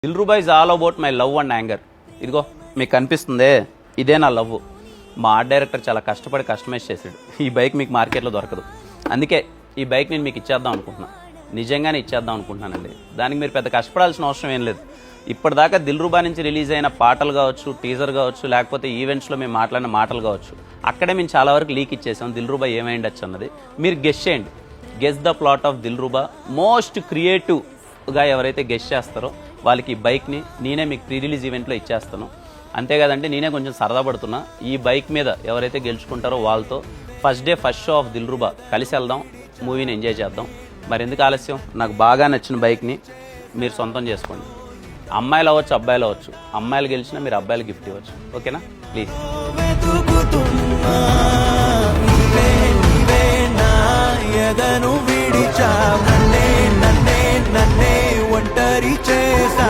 Dilruba is all about my love and anger. ఇదిగో మీకు కనిపిస్తుందే, ఇదే నా లవ్. మా ఆర్ట్ డైరెక్టర్ చాలా కష్టపడి కస్టమైజ్ చేశాడు. ఈ బైక్ మీకు మార్కెట్లో దొరకదు, అందుకే ఈ బైక్ నేను మీకు ఇచ్చేద్దాం అనుకుంటున్నాను. నిజంగానే ఇచ్చేద్దాం అనుకుంటున్నానండి. దానికి మీరు పెద్ద కష్టపడాల్సిన అవసరం ఏం లేదు. ఇప్పటిదాకా దిల్రుబా నుంచి రిలీజ్ అయిన పాటలు కావచ్చు, టీజర్ కావచ్చు, లేకపోతే ఈవెంట్స్లో మేము మాట్లాడిన మాటలు కావచ్చు, అక్కడే మేము చాలా వరకు లీక్ ఇచ్చేసాం. దిల్రుబా ఏమైండొచ్చు అన్నది మీరు గెస్ చేయండి. Guess the plot of Dilruba. Most క్రియేటివ్గా ఎవరైతే గెస్ చేస్తారో వాళ్ళకి ఈ బైక్ని నేనే మీకు ప్రీ రిలీజ్ ఈవెంట్లో ఇచ్చేస్తాను. అంతేకాదంటే నేనే కొంచెం సరదా పడుతున్నా. ఈ బైక్ మీద ఎవరైతే గెలుచుకుంటారో వాళ్ళతో first day first show off Dilruba కలిసి వెళ్దాం, మూవీని ఎంజాయ్ చేద్దాం. మరి ఎందుకు ఆలస్యం? నాకు బాగా నచ్చిన బైక్ని మీరు సొంతం చేసుకోండి. అమ్మాయిలు అవ్వచ్చు, అబ్బాయిలు అవ్వచ్చు. అమ్మాయిలు గెలిచినా మీరు అబ్బాయిలు గిఫ్ట్ ఇవ్వచ్చు. ఓకేనా? ప్లీజ్. ఒంటరి చేసా